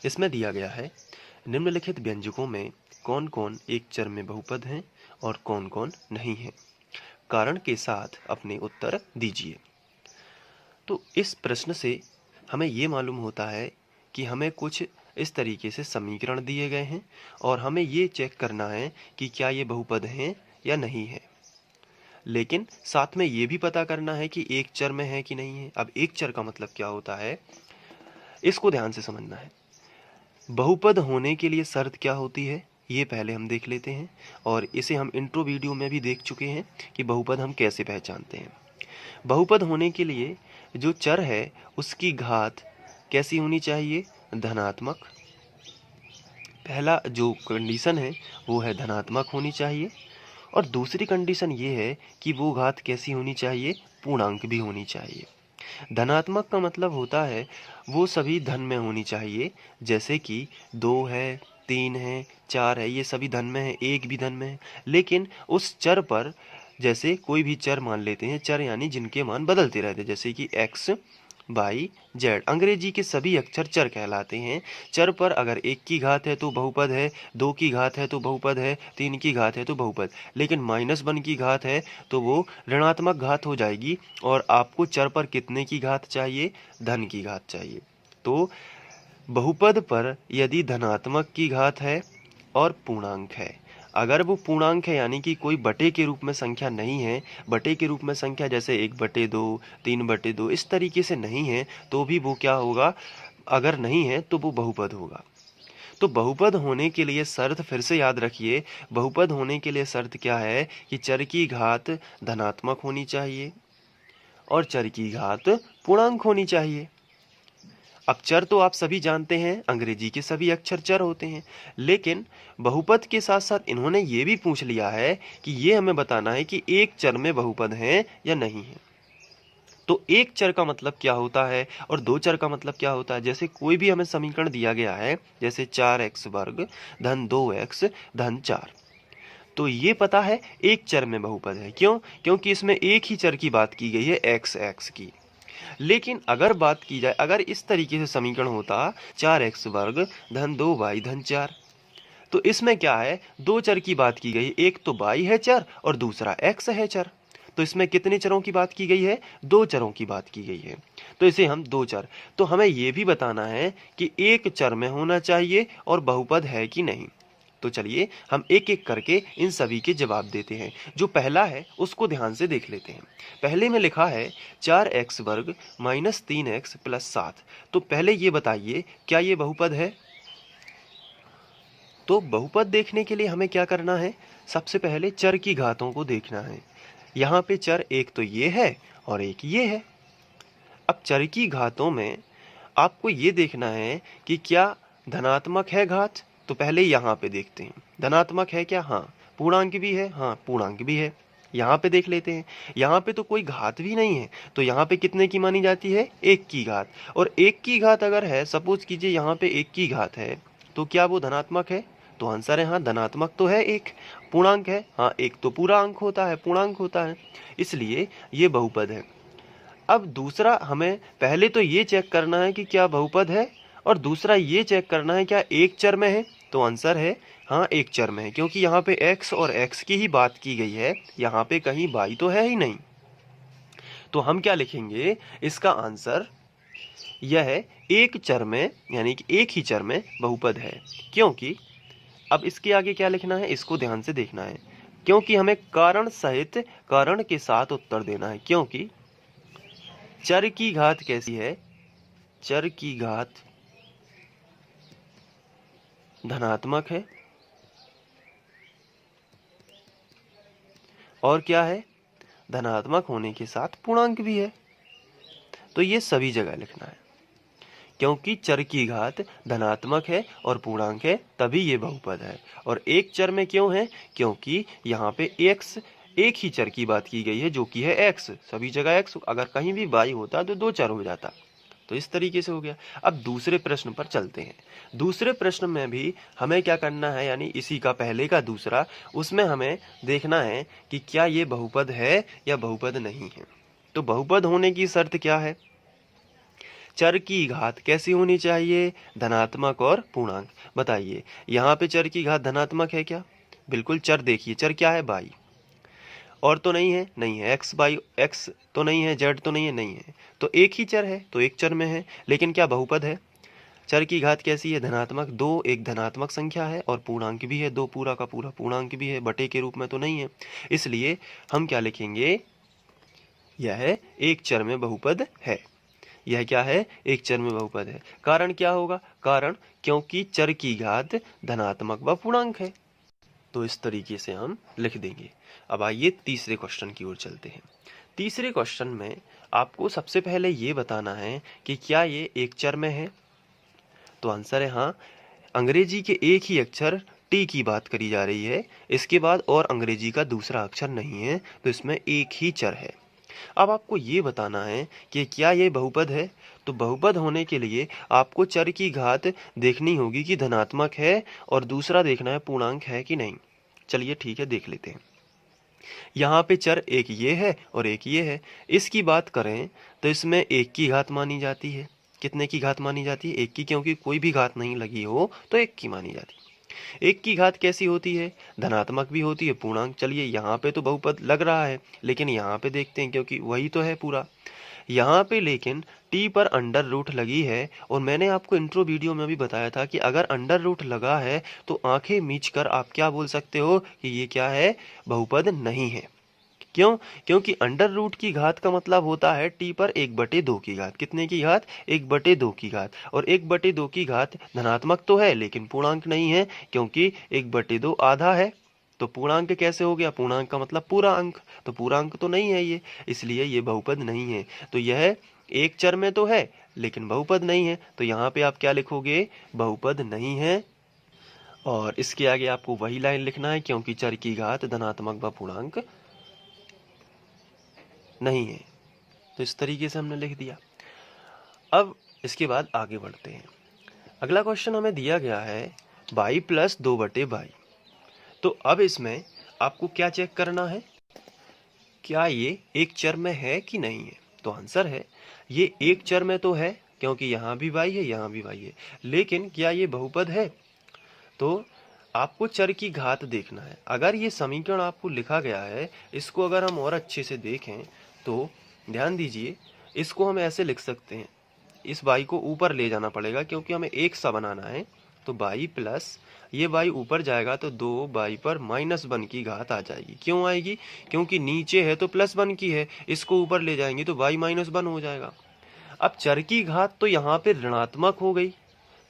इसमें दिया गया है निम्नलिखित व्यंजकों में कौन कौन एक चर में बहुपद हैं और कौन कौन नहीं हैं। कारण के साथ अपने उत्तर दीजिए। तो इस प्रश्न से हमें ये मालूम होता है कि हमें कुछ इस तरीके से समीकरण दिए गए हैं और हमें ये चेक करना है कि क्या ये बहुपद हैं या नहीं है। लेकिन साथ में ये भी पता करना है कि एक चर में है कि नहीं है। अब एक चर का मतलब क्या होता है, इसको ध्यान से समझना है। बहुपद होने के लिए शर्त क्या होती है, ये पहले हम देख लेते हैं। और इसे हम इंट्रो वीडियो में भी देख चुके हैं कि बहुपद हम कैसे पहचानते हैं। बहुपद होने के लिए जो चर है उसकी घात कैसी होनी चाहिए, धनात्मक। पहला जो कंडीशन है वो है धनात्मक होनी चाहिए। और दूसरी कंडीशन ये है कि वो घात कैसी होनी चाहिए, पूर्णांक भी होनी चाहिए। धनात्मक का मतलब होता है वो सभी धन में होनी चाहिए, जैसे कि 2 है, 3 है, 4 है, ये सभी धन में है, एक भी धन में है। लेकिन उस चर पर, जैसे कोई भी चर मान लेते हैं, चर यानी जिनके मान बदलते रहते हैं, जैसे कि x, y, z। अंग्रेजी के सभी अक्षर चर कहलाते हैं। चर पर अगर 1 की घात है तो बहुपद है, 2 की घात है तो बहुपद है, 3 की घात है तो बहुपद। लेकिन -1 की घात है तो वो ऋणात्मक घात हो जाएगी। और आपको चर पर कितने की घात चाहिए, धन की घात चाहिए। तो बहुपद पर यदि धनात्मक की घात है और पूर्णांक है, अगर वो पूर्णांक है यानी कि कोई बटे के रूप में संख्या नहीं है, बटे के रूप में संख्या जैसे 1/2, 3/2 इस तरीके से नहीं है, तो भी वो क्या होगा, अगर नहीं है तो वो बहुपद होगा। तो बहुपद होने के लिए शर्त फिर से याद रखिए। बहुपद होने के लिए शर्त क्या है कि चर की घात धनात्मक होनी चाहिए और चर की घात पूर्णांक होनी चाहिए। अब चर तो आप सभी जानते हैं, अंग्रेजी के सभी अक्षर चर होते हैं। लेकिन बहुपद के साथ साथ इन्होंने ये भी पूछ लिया है कि ये हमें बताना है कि एक चर में बहुपद है या नहीं है। तो एक चर का मतलब क्या होता है और दो चर का मतलब क्या होता है। जैसे कोई भी हमें समीकरण दिया गया है, जैसे 4x वर्ग धन 2x धन 4, तो ये पता है एक चर में बहुपद है। क्यों? क्योंकि इसमें एक ही चर की बात की गई है, x की। लेकिन अगर बात की जाए, अगर इस तरीके से समीकरण होता 4x वर्ग धन 2y धन 4, तो इसमें क्या है, दो चर की बात की गई, एक तो y है चर और दूसरा x है चर। तो इसमें कितने चरों की बात की गई है, दो चरों की बात की गई है। तो इसे हम दो चर, तो हमें यह भी बताना है कि एक चर में होना चाहिए और बहुपद है कि नहीं। तो चलिए हम एक एक करके इन सभी के जवाब देते हैं। जो पहला है उसको ध्यान से देख लेते हैं। पहले में लिखा है 4x वर्ग माइनस 3x प्लस 7। तो पहले ये बताइए क्या ये बहुपद है। तो बहुपद देखने के लिए हमें क्या करना है, सबसे पहले चर की घातों को देखना है। यहाँ पे चर एक तो ये है और एक ये है। अब चर की घातों में आपको ये देखना है कि क्या धनात्मक है घात। तो पहले यहाँ पे देखते हैं धनात्मक है क्या, हाँ। पूर्णांक भी है, हाँ पूर्णांक भी है। यहाँ पे देख लेते हैं, यहाँ पे तो कोई घात भी नहीं है, तो यहाँ पे कितने की मानी जाती है, एक की घात। और एक की घात अगर है, सपोज कीजिए यहाँ पे एक की घात है, तो क्या वो धनात्मक है। तो आंसर है हाँ, धनात्मक तो है एक। पूर्णांक है, हाँ एक तो पूरा अंक होता है, पूर्णांक होता है, इसलिए ये बहुपद है। अब दूसरा, हमें पहले तो ये चेक करना है कि क्या बहुपद है, और दूसरा ये चेक करना है क्या एक चर में है। तो आंसर है हाँ, एक चर में है, क्योंकि यहाँ पे x और x की ही बात की गई है, यहाँ पे कहीं y तो है ही नहीं। तो हम क्या लिखेंगे, इसका आंसर यह है एक चर में, यानी कि एक ही चर में बहुपद है। क्योंकि अब इसके आगे क्या लिखना है, इसको ध्यान से देखना है, क्योंकि हमें कारण सहित, कारण के साथ उत्तर देना है। क्योंकि चर की घात कैसी है, चर की घात धनात्मक है और क्या है, धनात्मक होने के साथ पूर्णांक भी है। तो ये सभी जगह लिखना है, क्योंकि चर की घात धनात्मक है और पूर्णांक है, तभी ये बहुपद है। और एक चर में क्यों है, क्योंकि यहाँ पे x, एक ही चर की बात की गई है जो कि है x, सभी जगह x। अगर कहीं भी y होता तो दो चर हो जाता। तो इस तरीके से हो गया। अब दूसरे प्रश्न पर चलते हैं। दूसरे प्रश्न में भी हमें क्या करना है, यानी इसी का पहले का दूसरा, उसमें हमें देखना है कि क्या ये बहुपद है या बहुपद नहीं है। तो बहुपद होने की शर्त क्या है, चर की घात कैसी होनी चाहिए? धनात्मक और पूर्णांक। बताइए यहाँ पे चर की घात धनात्मक है क्या? बिल्कुल। चर देखिए, चर क्या है? बाई। और तो नहीं है? नहीं है। एक्स बाई एक्स तो नहीं है, जेड तो नहीं है, नहीं है। तो एक ही चर है, तो एक चर में है। लेकिन क्या बहुपद है? चर की घात कैसी है? धनात्मक। दो एक धनात्मक संख्या है और पूर्णांक भी है, दो पूरा का पूरा पूर्णांक भी है, बटे के रूप में तो नहीं है। इसलिए हम क्या लिखेंगे? यह एक चर में बहुपद है। यह क्या है? एक चर में बहुपद है। कारण क्या होगा? कारण क्योंकि चर की घात धनात्मक व पूर्णांक है। तो इस तरीके से हम लिख देंगे। अब आइए तीसरे क्वेश्चन की ओर चलते हैं। तीसरे क्वेश्चन में आपको सबसे पहले ये बताना है कि क्या ये एक चर में है? तो आंसर है हाँ। अंग्रेजी के एक ही अक्षर टी की बात करी जा रही है, इसके बाद और अंग्रेजी का दूसरा अक्षर नहीं है, तो इसमें एक ही चर है। अब आपको ये बताना है कि क्या ये बहुपद है? तो बहुपद होने के लिए आपको चर की घात देखनी होगी कि धनात्मक है, और दूसरा देखना है पूर्णांक है कि नहीं। चलिए ठीक है, देख लेते हैं। यहाँ पे चर एक ये है और एक ये है। इसकी बात करें तो इसमें एक की घात मानी जाती है। कितने की घात मानी जाती है? एक की, क्योंकि कोई भी घात नहीं लगी हो तो एक की मानी जाती है। एक की घात कैसी होती है? धनात्मक भी होती है, पूर्णांक। चलिए यहाँ पे तो बहुपद लग रहा है, लेकिन यहाँ पे देखते हैं, क्योंकि वही तो है पूरा। यहाँ पे लेकिन टी पर अंडर रूट लगी है, और मैंने आपको इंट्रो वीडियो में भी बताया था कि अगर अंडर रूट लगा है तो आंखें मीच कर आप क्या बोल सकते हो कि ये क्या है? बहुपद नहीं है। क्यों? क्योंकि अंडर रूट की घात का मतलब होता है टी पर 1/2 की घात। कितने की घात? 1/2 की घात। और 1/2 की घात धनात्मक तो है, लेकिन पूर्णांक नहीं है, क्योंकि 1/2 आधा है। तो पूर्णांक कैसे हो गया? पूर्णांक का मतलब पूरा अंक, तो पूरा अंक तो नहीं है ये, इसलिए ये बहुपद नहीं है। तो यह एक चर में तो है, लेकिन बहुपद नहीं है। तो यहाँ पे आप क्या लिखोगे? बहुपद नहीं है। और इसके आगे आपको वही लाइन लिखना है, क्योंकि चर की घात धनात्मक व पूर्णांक नहीं है। तो इस तरीके से हमने लिख दिया। अब इसके बाद आगे बढ़ते हैं। अगला क्वेश्चन हमें दिया गया है 22 + 2/22। तो अब इसमें आपको क्या चेक करना है? क्या ये एक चर में है कि नहीं है? तो आंसर है ये एक चर में तो है, क्योंकि यहाँ भी y है, यहाँ भी y है। लेकिन क्या ये बहुपद है? तो आपको चर की घात देखना है। अगर ये समीकरण आपको लिखा गया है, इसको अगर हम और अच्छे से देखें तो ध्यान दीजिए, इसको हम ऐसे लिख सकते हैं। इस y को ऊपर ले जाना पड़ेगा, क्योंकि हमें एक सा बनाना है। तो y प्लस ये y ऊपर जाएगा तो 2y पर -1 की घात आ जाएगी। क्यों आएगी? क्योंकि नीचे है तो +1 की है, इसको ऊपर ले जाएंगे तो y -1 हो जाएगा। अब चर की घात तो यहाँ पे ऋणात्मक हो गई,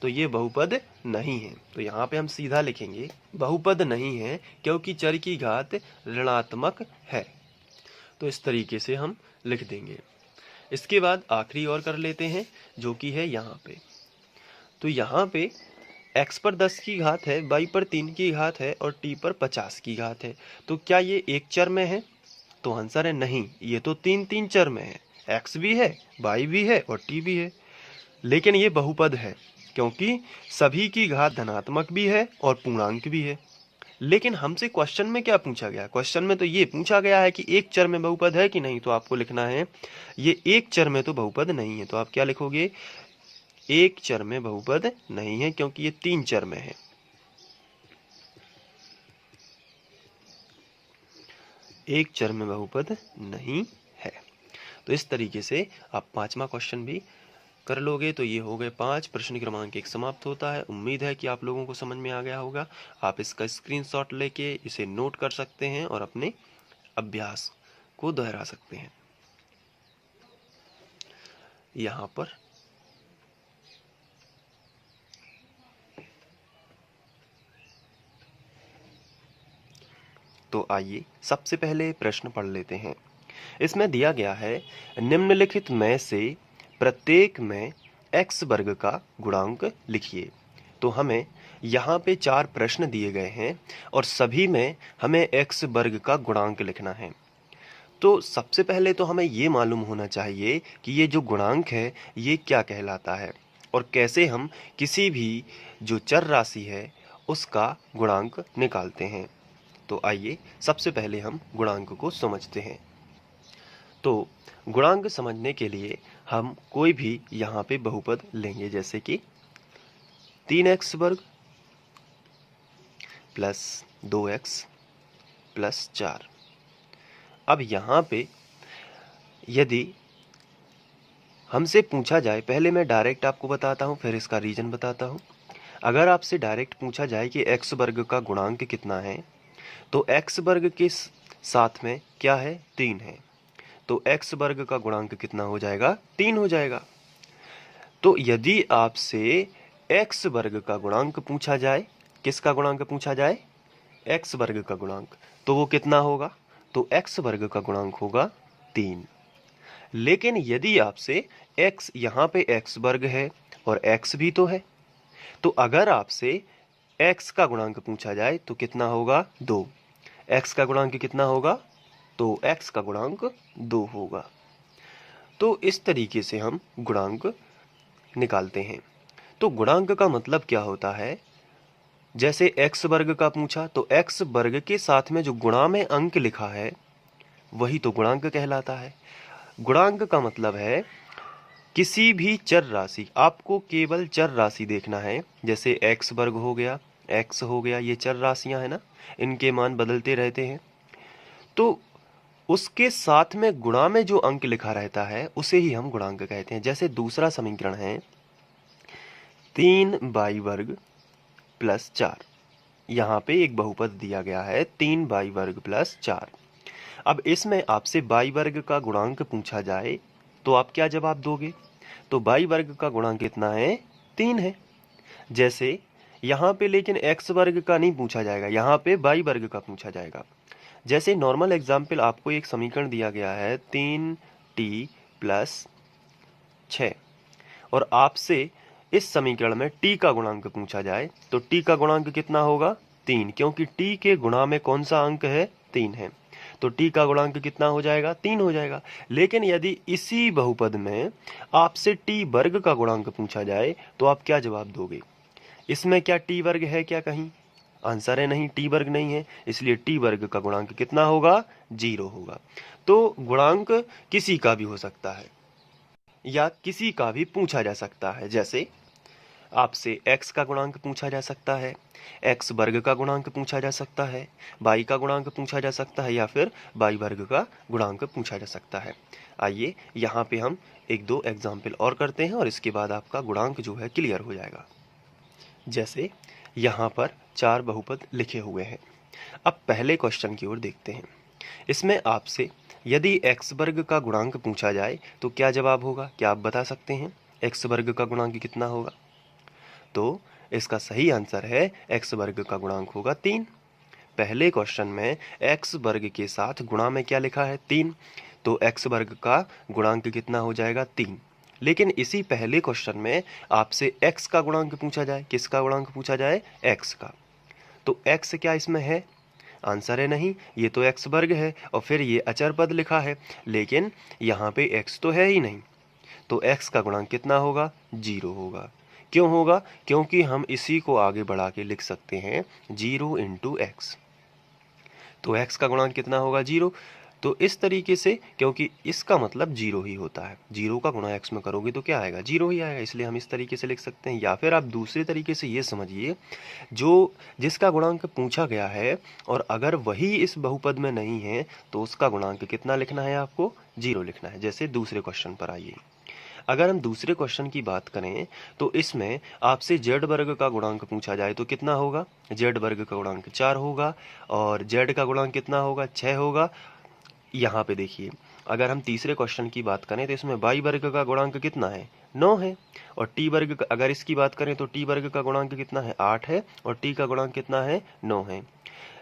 तो ये बहुपद नहीं है। तो यहाँ पे हम सीधा लिखेंगे बहुपद नहीं है, क्योंकि चर की घात ऋणात्मक है। तो इस तरीके से हम लिख देंगे। इसके बाद आखिरी और कर लेते हैं, जो कि है यहाँ पे। तो यहाँ पे x पर 10 की घात है, y पर 3 की घात है और t पर 50 की घात है। तो क्या ये एक चर में है? तो आंसर है नहीं, ये तो 3 चर में है। x भी है, y भी है और t भी है। लेकिन ये बहुपद है, क्योंकि सभी की घात धनात्मक भी है और पूर्णांक भी है। लेकिन हमसे क्वेश्चन में क्या पूछा गया? क्वेश्चन में तो ये पूछा गया है कि एक चर में बहुपद है कि नहीं। तो आपको लिखना है ये एक चर में तो बहुपद नहीं है। तो आप क्या लिखोगे? एक चर में बहुपद नहीं है, क्योंकि ये 3 चर में है। एक चर में बहुपद नहीं है। तो इस तरीके से आप 5वां क्वेश्चन भी कर लोगे। तो ये हो गए 5। प्रश्न क्रमांक 1 समाप्त होता है। उम्मीद है कि आप लोगों को समझ में आ गया होगा। आप इसका स्क्रीनशॉट लेके इसे नोट कर सकते हैं और अपने अभ्यास को दोहरा सकते हैं। यहाँ पर तो आइए सबसे पहले प्रश्न पढ़ लेते हैं। इसमें दिया गया है निम्नलिखित में से प्रत्येक में x वर्ग का गुणांक लिखिए। तो हमें यहाँ पे 4 प्रश्न दिए गए हैं और सभी में हमें x वर्ग का गुणांक लिखना है। तो सबसे पहले तो हमें ये मालूम होना चाहिए कि ये जो गुणांक है ये क्या कहलाता है, और कैसे हम किसी भी जो चर राशि है उसका गुणांक निकालते हैं। तो आइए सबसे पहले हम गुणांक को समझते हैं। तो गुणांक समझने के लिए हम कोई भी यहाँ पे बहुपद लेंगे, जैसे कि 3x वर्ग प्लस 2x प्लस 4। अब यहाँ पे यदि हमसे पूछा जाए, पहले मैं डायरेक्ट आपको बताता हूँ फिर इसका रीजन बताता हूँ। अगर आपसे डायरेक्ट पूछा जाए कि x वर्ग का गुणांक कितना है, तो x वर्ग के साथ में क्या है, 3 है, तो x वर्ग का गुणांक कितना हो जाएगा, 3 हो जाएगा। तो यदि आपसे x वर्ग का गुणांक पूछा जाए, किसका गुणांक पूछा जाए, x वर्ग का गुणांक, तो वो कितना होगा, तो x वर्ग का गुणांक होगा 3। लेकिन यदि आपसे x, यहाँ पे x वर्ग है और x भी तो है, तो अगर आपसे x का गुणांक पूछा जाए तो कितना होगा, 2। x का गुणांक कितना होगा, तो x का गुणांक 2 होगा। तो इस तरीके से हम गुणांक निकालते हैं। तो गुणांक का मतलब क्या होता है, जैसे x वर्ग का पूछा तो x वर्ग के साथ में जो गुणा में अंक लिखा है वही तो गुणांक कहलाता है। गुणांक का मतलब है किसी भी चर राशि, आपको केवल चर राशि देखना है, जैसे x वर्ग हो गया, x हो गया, ये चर राशियां है ना, इनके मान बदलते रहते हैं, तो उसके साथ में गुणा में जो अंक लिखा रहता है उसे ही हम गुणांक कहते हैं। जैसे दूसरा समीकरण है 3y वर्ग प्लस 4, यहाँ पे एक बहुपद दिया गया है 3y वर्ग प्लस 4। अब इसमें आपसे y वर्ग का गुणांक पूछा जाए तो आप क्या जवाब दोगे, तो y वर्ग का गुणांक कितना है, 3 है। जैसे यहाँ पे लेकिन x वर्ग का नहीं पूछा जाएगा, यहाँ पे y वर्ग का पूछा जाएगा। जैसे नॉर्मल एग्जाम्पल, आपको एक समीकरण दिया गया है 3t प्लस 6 और आपसे इस समीकरण में t का गुणांक पूछा जाए तो t का गुणांक कितना होगा, 3, क्योंकि t के गुणा में कौन सा अंक है, 3 है, तो t का गुणांक कितना हो जाएगा, 3 हो जाएगा। लेकिन यदि इसी बहुपद में आपसे t वर्ग का गुणांक पूछा जाए तो आप क्या जवाब दोगे, इसमें क्या t वर्ग है क्या कहीं, आंसर है नहीं, t वर्ग नहीं है, इसलिए t वर्ग का गुणांक कितना होगा, 0 होगा। तो गुणांक किसी का भी हो सकता है या किसी का भी पूछा जा सकता है। जैसे आपसे x का गुणांक पूछा जा सकता है, x वर्ग का गुणांक पूछा जा सकता है, y का गुणांक पूछा जा सकता है, या फिर y वर्ग का गुणांक पूछा जा सकता है। आइए यहाँ पे हम एक दो एग्जाम्पल और करते हैं और इसके बाद आपका गुणांक जो है क्लियर हो जाएगा। जैसे यहाँ पर 4 बहुपद लिखे हुए हैं। अब पहले क्वेश्चन की ओर देखते हैं। इसमें आपसे यदि x वर्ग का गुणांक पूछा जाए तो क्या जवाब होगा, क्या आप बता सकते हैं x वर्ग का गुणांक कितना होगा, तो इसका सही आंसर है x वर्ग का गुणांक होगा 3। पहले क्वेश्चन में x वर्ग के साथ गुणा में क्या लिखा है, 3, तो x वर्ग का गुणांक कितना हो जाएगा, 3। लेकिन इसी पहले क्वेश्चन में आपसे x का गुणांक पूछा जाए, किसका गुणांक पूछा जाए, x का, तो x क्या इसमें है, आंसर है नहीं, ये तो x वर्ग है और फिर ये अचर पद लिखा है, लेकिन यहाँ पे x तो है ही नहीं, तो x का गुणांक कितना होगा, 0 होगा। क्यों होगा, क्योंकि हम इसी को आगे बढ़ा के लिख सकते हैं 0 इंटू एक्स, तो x का गुणांक कितना होगा, 0। तो इस तरीके से, क्योंकि इसका मतलब 0 ही होता है, 0 का गुणा x में करोगे तो क्या आएगा, 0 ही आएगा, इसलिए हम इस तरीके से लिख सकते हैं। या फिर आप दूसरे तरीके से ये समझिए, जो जिसका गुणांक पूछा गया है और अगर वही इस बहुपद में नहीं है तो उसका गुणांक कितना लिखना है, आपको 0 लिखना है। जैसे दूसरे क्वेश्चन पर आइए, अगर हम दूसरे क्वेश्चन की बात करें तो इसमें आपसे z वर्ग का गुणांक पूछा जाए तो कितना होगा, z वर्ग का गुणांक 4 होगा और z का गुणांक कितना होगा, 6 होगा। यहाँ पे देखिए, अगर हम तीसरे क्वेश्चन की बात करें तो इसमें y वर्ग का गुणांक कितना है, 9 है, और t वर्ग का अगर इसकी बात करें तो t वर्ग का गुणांक कितना है, 8 है, और t का गुणांक कितना है, 9 है।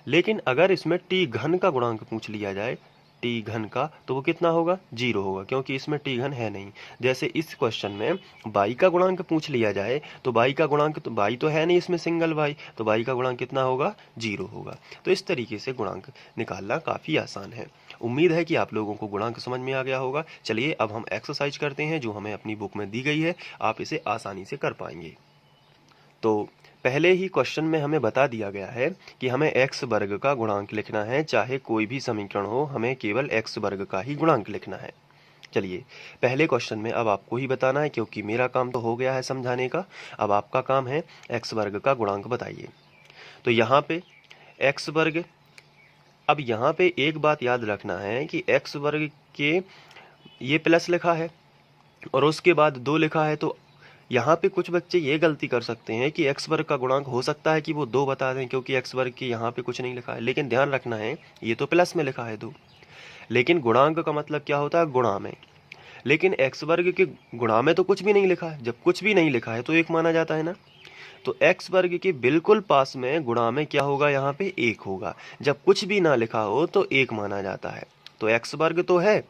लेकिन अगर इसमें t घन का गुणांक पूछ लिया जाए, t घन का, तो वो कितना होगा, 0 होगा, क्योंकि इसमें t घन है नहीं। जैसे इस क्वेश्चन में y का गुणांक पूछ लिया जाए तो y का गुणांक, तो y तो है नहीं इसमें सिंगल y, तो y का गुणांक कितना होगा, 0 होगा। तो इस तरीके से गुणांक निकालना काफ़ी आसान है। उम्मीद है कि आप लोगों को गुणांक समझ में आ गया होगा। चलिए अब हम एक्सरसाइज करते हैं जो हमें अपनी बुक में दी गई है, आप इसे आसानी से कर पाएंगे। तो पहले ही क्वेश्चन में हमें बता दिया गया है कि हमें x वर्ग का गुणांक लिखना है, चाहे कोई भी समीकरण हो, हमें केवल x वर्ग का ही गुणांक लिखना है। चलिए पहले क्वेश्चन में अब आपको ही बताना है, क्योंकि मेरा काम तो हो गया है समझाने का। अब आपका काम है एक्स वर्ग का गुणांक बताइए। तो यहाँ पे एक्स वर्ग, अब यहाँ पे एक बात याद रखना है कि एक्स वर्ग के ये प्लस लिखा है और उसके बाद 2 लिखा है, तो यहाँ पे कुछ बच्चे ये गलती कर सकते हैं कि एक्स वर्ग का गुणांक हो सकता है कि वो 2 बता दें, क्योंकि एक्स वर्ग के यहाँ पे कुछ नहीं लिखा है। लेकिन ध्यान रखना है ये तो प्लस में लिखा है 2, लेकिन गुणांक का मतलब क्या होता है, गुणा में। लेकिन एक्स वर्ग के गुणा में तो कुछ भी नहीं लिखा है। जब कुछ भी नहीं लिखा है तो 1 माना जाता है ना। तो एक्स वर्ग के बिल्कुल पास में गुणा में क्या होगा, यहाँ पे 1 होगा। जब कुछ भी ना लिखा हो तो 1 माना जाता है। तो एक्स वर्ग तो है,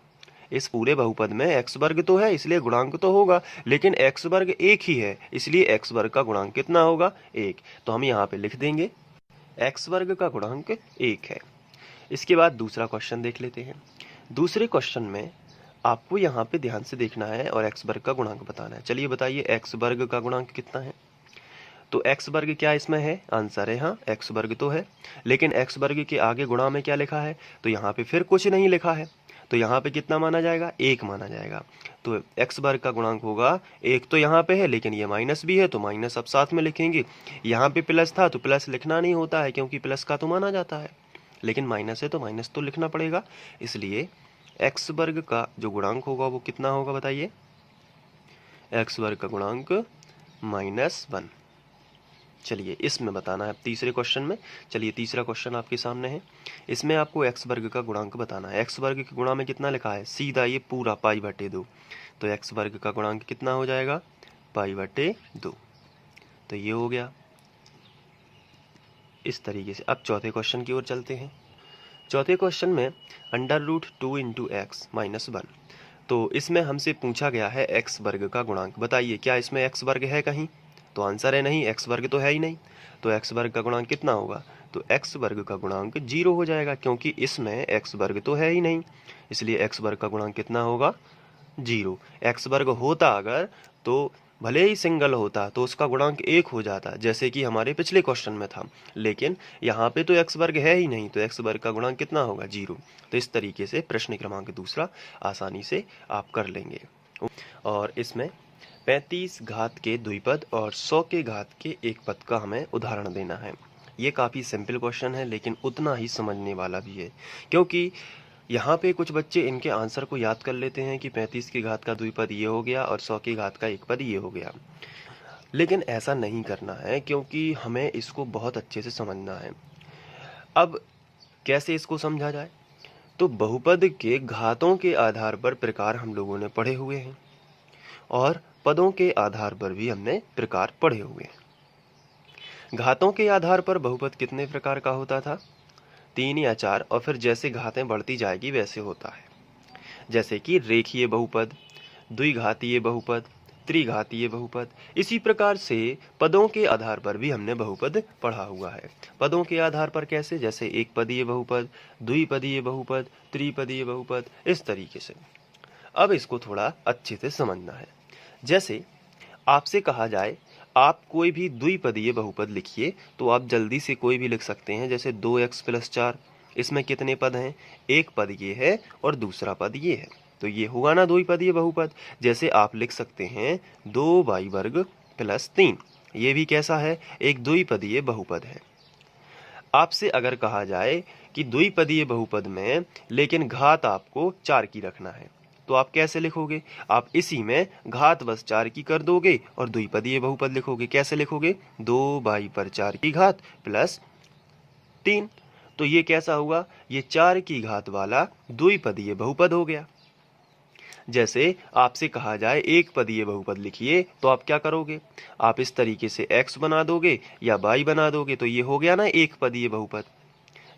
इस पूरे बहुपद में एक्स वर्ग तो है, इसलिए गुणांक तो होगा। लेकिन एक्स वर्ग 1 ही है, इसलिए एक्स वर्ग का गुणांक कितना होगा, 1। तो हम यहाँ पे लिख देंगे एक्स वर्ग का गुणांक 1 है। इसके बाद दूसरा क्वेश्चन देख लेते हैं। दूसरे क्वेश्चन में आपको यहाँ पे ध्यान से देखना है और एक्स वर्ग का गुणांक बताना है। चलिए बताइए एक्स वर्ग का गुणांक कितना है। तो एक्स वर्ग क्या इसमें है, आंसर है हाँ एक्स वर्ग तो है। लेकिन एक्स वर्ग के आगे गुणा में क्या लिखा है, तो यहाँ पे फिर कुछ नहीं लिखा है। तो यहाँ पे कितना माना जाएगा, 1 माना जाएगा। तो एक्स वर्ग का गुणांक होगा 1। तो यहाँ पे है लेकिन ये माइनस भी है, तो माइनस अब साथ में लिखेंगे। यहाँ पे प्लस था तो प्लस लिखना नहीं होता है, क्योंकि प्लस का तो माना जाता है। लेकिन माइनस है तो माइनस तो लिखना पड़ेगा। इसलिए एक्स वर्ग का जो गुणांक होगा वो कितना होगा बताइए, एक्स वर्ग का गुणांक -1। चलिए इसमें बताना है अब तीसरे क्वेश्चन में। चलिए तीसरा क्वेश्चन आपके सामने है। इसमें आपको एक्स वर्ग का गुणांक बताना है। एक्स वर्ग के गुणा में कितना लिखा है, सीधा ये पूरा π/2। तो एक्स वर्ग का गुणांक कितना हो जाएगा, π/2। तो ये हो गया इस तरीके से। अब चौथे क्वेश्चन की ओर चलते हैं। चौथे क्वेश्चन में √2 × x - 1। तो इसमें हमसे पूछा गया है एक्स वर्ग का गुणांक बताइए। क्या इसमें एक्स वर्ग है कहीं, तो आंसर है नहीं, एक्स वर्ग तो है ही नहीं। तो एक्स वर्ग का गुणांक कितना होगा, तो एक्स वर्ग का गुणांक 0 हो जाएगा, क्योंकि इसमें एक्स वर्ग तो है ही नहीं। इसलिए एक्स वर्ग का गुणांक कितना होगा, 0। एक्स वर्ग होता अगर तो भले ही सिंगल होता तो उसका गुणांक 1 हो जाता, जैसे कि हमारे पिछले क्वेश्चन में था। लेकिन यहाँ पे तो एक्स वर्ग है ही नहीं, तो एक्स वर्ग का गुणांक कितना होगा, 0। तो इस तरीके से प्रश्न क्रमांक दूसरा आसानी से आप कर लेंगे। और इसमें 35 घात के द्विपद और 100 के घात के एक पद का हमें उदाहरण देना है। ये काफ़ी सिंपल क्वेश्चन है, लेकिन उतना ही समझने वाला भी है, क्योंकि यहाँ पे कुछ बच्चे इनके आंसर को याद कर लेते हैं कि 35 की घात का द्विपद ये हो गया और 100 की घात का एक पद ये हो गया। लेकिन ऐसा नहीं करना है, क्योंकि हमें इसको बहुत अच्छे से समझना है। अब कैसे इसको समझा जाए, तो बहुपद के घातों के आधार पर प्रकार हम लोगों ने पढ़े हुए हैं और पदों के आधार पर भी हमने प्रकार पढ़े हुए हैं। घातों के आधार पर बहुपद कितने प्रकार का होता था, 3 या 4, और फिर जैसे घातें बढ़ती जाएगी वैसे होता है। जैसे कि रेखीय बहुपद, द्विघातीय बहुपद, त्रिघातीय बहुपद। इसी प्रकार से पदों के आधार पर भी हमने बहुपद पढ़ा हुआ है। पदों के आधार पर कैसे, जैसे एक पदीय बहुपद, द्विपदीय बहुपद, त्रिपदीय बहुपद, इस तरीके से। अब इसको थोड़ा अच्छे से समझना है। जैसे आपसे कहा जाए आप कोई भी द्विपदीय बहुपद लिखिए, तो आप जल्दी से कोई भी लिख सकते हैं। जैसे 2x + 4, इसमें कितने पद हैं, एक पद ये है और दूसरा पद ये है, तो ये होगा ना द्विपदीय बहुपद। जैसे आप लिख सकते हैं 2y² + 3, ये भी कैसा है, एक द्विपदीय बहुपद है। आपसे अगर कहा जाए कि द्विपदीय बहुपद में लेकिन घात आपको 4 की रखना है, तो आप कैसे लिखोगे, आप इसी में घात बस 4 की कर दोगे और द्विपदीय बहुपद लिखोगे। कैसे लिखोगे, 2y/4 की घात + 3। तो ये कैसा हुआ, ये 4 की घात वाला द्विपदीय बहुपद हो गया। जैसे आपसे कहा जाए एक पदीय बहुपद लिखिए, तो आप क्या करोगे, आप इस तरीके से x बना दोगे या y बना दोगे, तो ये हो गया ना एक पदीय बहुपद।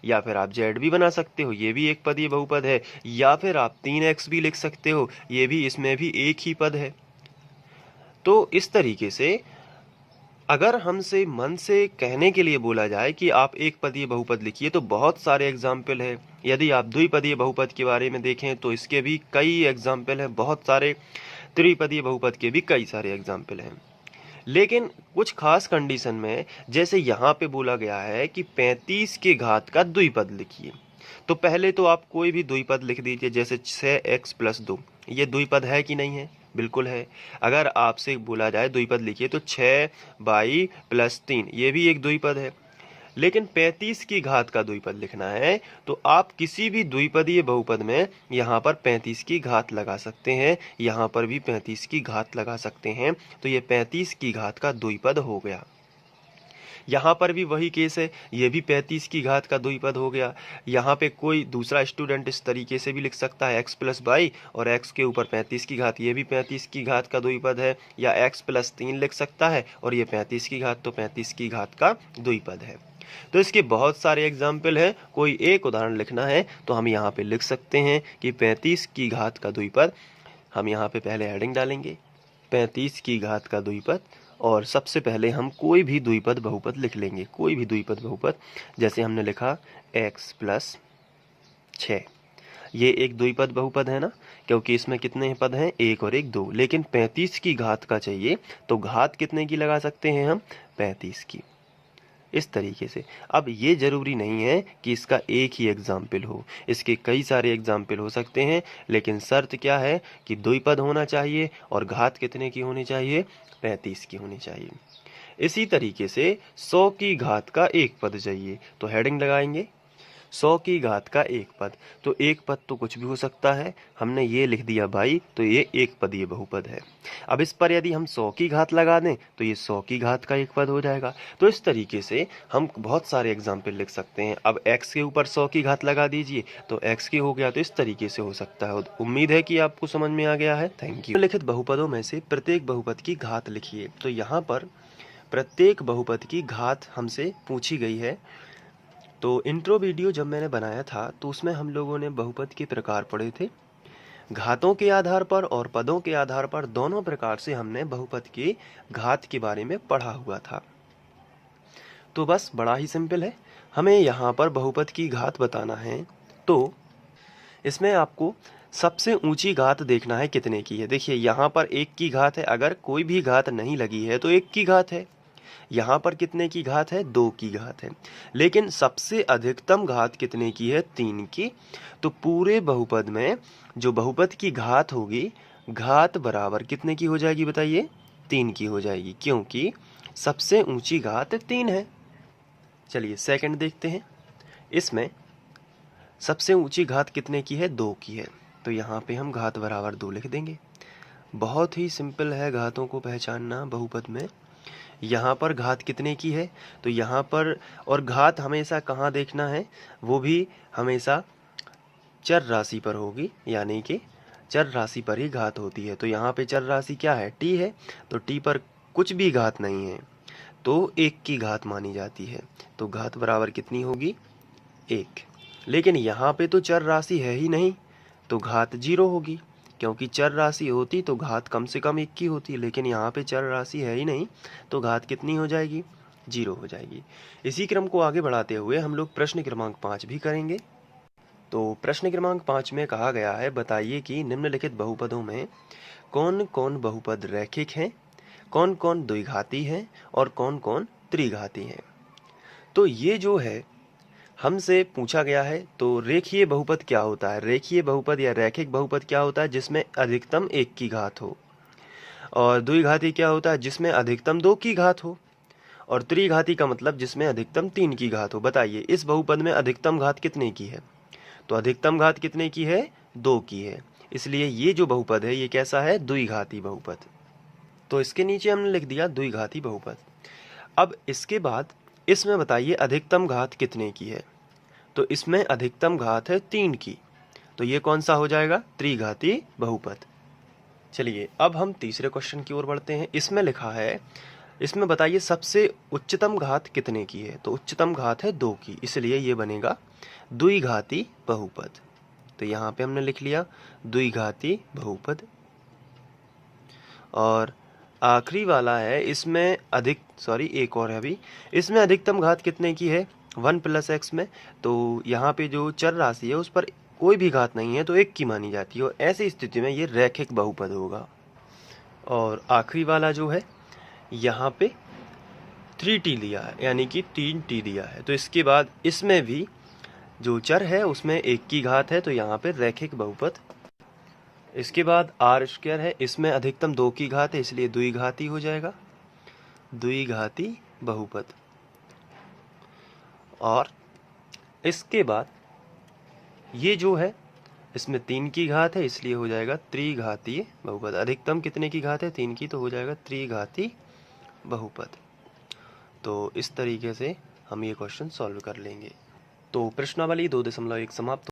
या फिर आप z भी बना सकते हो, ये भी एक पदीय बहुपद है। या फिर आप 3x भी लिख सकते हो, ये भी, इसमें भी एक ही पद है। तो इस तरीके से अगर हमसे मन से कहने के लिए बोला जाए कि आप एक पदीय बहुपद लिखिए, तो बहुत सारे एग्जाम्पल है। यदि आप द्विपदीय बहुपद के बारे में देखें तो इसके भी कई एग्जाम्पल हैं, बहुत सारे। त्रिपदीय बहुपद के भी कई सारे एग्जाम्पल हैं। लेकिन कुछ खास कंडीशन में, जैसे यहाँ पे बोला गया है कि 35 के घात का द्विपद लिखिए, तो पहले तो आप कोई भी द्विपद लिख दीजिए। जैसे 6x + 2, ये द्विपद है कि नहीं है? बिल्कुल है। अगर आपसे बोला जाए द्विपद लिखिए तो 6 + 3 ये भी एक द्विपद है। लेकिन 35 की घात का द्विपद लिखना है तो आप किसी भी द्विपदीय बहुपद में यहाँ पर 35 की घात लगा सकते हैं, यहाँ पर भी 35 की घात लगा सकते हैं। तो ये 35 की घात का द्विपद हो गया। यहाँ पर भी वही केस है, ये भी 35 की घात का द्विपद हो गया। यहाँ पे कोई दूसरा स्टूडेंट इस तरीके से भी लिख सकता है x + 22 और x के ऊपर 35 की घात, ये भी 35 की घात का द्विपद है। या x + 3 लिख सकता है और ये 35 की घात, तो 35 की घात का द्विपद है। तो इसके बहुत सारे एग्जाम्पल हैं, कोई एक उदाहरण लिखना है तो हम यहाँ पे लिख सकते हैं कि 35 की घात का द्विपद। हम यहाँ पे पहले हेडिंग डालेंगे 35 की घात का द्विपद, और सबसे पहले हम कोई भी द्विपद बहुपद लिख लेंगे, कोई भी द्विपद बहुपद। जैसे हमने लिखा x + 6, ये एक द्विपद बहुपद है ना, क्योंकि इसमें कितने पद हैं, 1 और 1 2। लेकिन 35 की घात का चाहिए तो घात कितने की लगा सकते हैं हम, 35 की, इस तरीके से। अब ये जरूरी नहीं है कि इसका एक ही एग्जाम्पल हो, इसके कई सारे एग्जाम्पल हो सकते हैं, लेकिन शर्त क्या है कि द्विपद होना चाहिए और घात कितने की होनी चाहिए, 35 की होनी चाहिए। इसी तरीके से 100 की घात का एक पद चाहिए तो हेडिंग लगाएंगे 100 की घात का एक पद। तो एक पद तो कुछ भी हो सकता है, हमने ये लिख दिया भाई, तो ये एक पदीय बहुपद है। अब इस पर यदि हम 100 की घात लगा दें तो ये 100 की घात का एक पद हो जाएगा। तो इस तरीके से हम बहुत सारे एग्जाम्पल लिख सकते हैं। अब x के ऊपर 100 की घात लगा दीजिए तो x की हो गया। तो इस तरीके से हो सकता है। उम्मीद है कि आपको समझ में आ गया है। Thank you. लिखित बहुपदों में से प्रत्येक बहुपद की घात लिखिए। तो यहाँ पर प्रत्येक बहुपद की घात हमसे पूछी गई है। तो इंट्रो वीडियो जब मैंने बनाया था तो उसमें हम लोगों ने बहुपद के प्रकार पढ़े थे। घातों के आधार पर और पदों के आधार पर दोनों प्रकार से हमने बहुपद की घात के बारे में पढ़ा हुआ था। तो बस बड़ा ही सिंपल है, हमें यहाँ पर बहुपद की घात बताना है। तो इसमें आपको सबसे ऊंची घात देखना है कितने की है। देखिए यहाँ पर 1 की घात है, अगर कोई भी घात नहीं लगी है तो 1 की घात है। यहाँ पर कितने की घात है, 2 की घात है। लेकिन सबसे अधिकतम घात कितने की है, 3 की। तो पूरे बहुपद में जो बहुपद की घात होगी, घात बराबर कितने की हो जाएगी बताइए, 3 की हो जाएगी, क्योंकि सबसे ऊंची घात 3 है। चलिए सेकंड देखते हैं। इसमें सबसे ऊंची घात कितने की है, 2 की है। तो यहाँ पे हम घात बराबर 2 लिख देंगे। बहुत ही सिंपल है घातों को पहचानना बहुपद में। यहाँ पर घात कितने की है, तो यहाँ पर, और घात हमेशा कहाँ देखना है, वो भी हमेशा चर राशि पर होगी, यानी कि चर राशि पर ही घात होती है। तो यहाँ पे चर राशि क्या है, t है। तो t पर कुछ भी घात नहीं है तो 1 की घात मानी जाती है। तो घात बराबर कितनी होगी, 1। लेकिन यहाँ पे तो चर राशि है ही नहीं, तो घात 0 होगी, क्योंकि चर राशि होती तो घात कम से कम 1 की होती। लेकिन यहाँ पे चर राशि है ही नहीं, तो घात कितनी हो जाएगी, 0 हो जाएगी। इसी क्रम को आगे बढ़ाते हुए हम लोग प्रश्न क्रमांक 5 भी करेंगे। तो प्रश्न क्रमांक 5 में कहा गया है, बताइए कि निम्नलिखित बहुपदों में कौन कौन बहुपद रैखिक हैं, कौन कौन द्विघाती हैं और कौन कौन त्रिघाती हैं। तो ये जो है हमसे पूछा गया है। तो रेखीय बहुपद क्या होता है, रेखीय बहुपद या रैखिक बहुपद क्या होता है, जिसमें अधिकतम 1 की घात हो। और द्विघाती क्या होता है, जिसमें अधिकतम 2 की घात हो। और त्रिघाती का मतलब जिसमें अधिकतम 3 की घात हो। बताइए इस बहुपद में अधिकतम घात कितने की है, तो अधिकतम घात कितने की है, 2 की है। इसलिए ये जो बहुपद है ये कैसा है, द्विघाती बहुपद। तो इसके नीचे हमने लिख दिया द्विघाती बहुपद। अब इसके बाद इसमें बताइए अधिकतम घात कितने की है, तो इसमें अधिकतम घात है 3 की। तो ये कौन सा हो जाएगा, त्रिघाती बहुपद। चलिए अब हम तीसरे क्वेश्चन की ओर बढ़ते हैं। इसमें लिखा है, इसमें बताइए सबसे उच्चतम घात कितने की है, तो उच्चतम घात है 2 की, इसलिए ये बनेगा द्विघाती बहुपद। तो यहाँ पे हमने लिख लिया द्विघाती बहुपद। और आखिरी वाला है, इसमें एक और है अभी, इसमें अधिकतम घात कितने की है, 1 + x में। तो यहाँ पे जो चर राशि है उस पर कोई भी घात नहीं है तो 1 की मानी जाती है, और ऐसी स्थिति में ये रैखिक बहुपद होगा। और आखिरी वाला जो है यहाँ पे 3t लिया है, यानी कि 3t दिया है। तो इसके बाद इसमें भी जो चर है उसमें 1 की घात है, तो यहाँ पे रैखिक बहुपद। इसके बाद आर स्क्वायर है, इसमें अधिकतम 2 की घात है इसलिए द्विघाती हो जाएगा, द्विघाती बहुपद। और इसके बाद ये जो है इसमें 3 की घात है इसलिए हो जाएगा त्रिघातीय बहुपद। अधिकतम कितने की घात है? 3 की, तो हो जाएगा त्रिघाती बहुपद। तो इस तरीके से हम ये क्वेश्चन सॉल्व कर लेंगे। तो प्रश्नावली 2.1 समाप्त।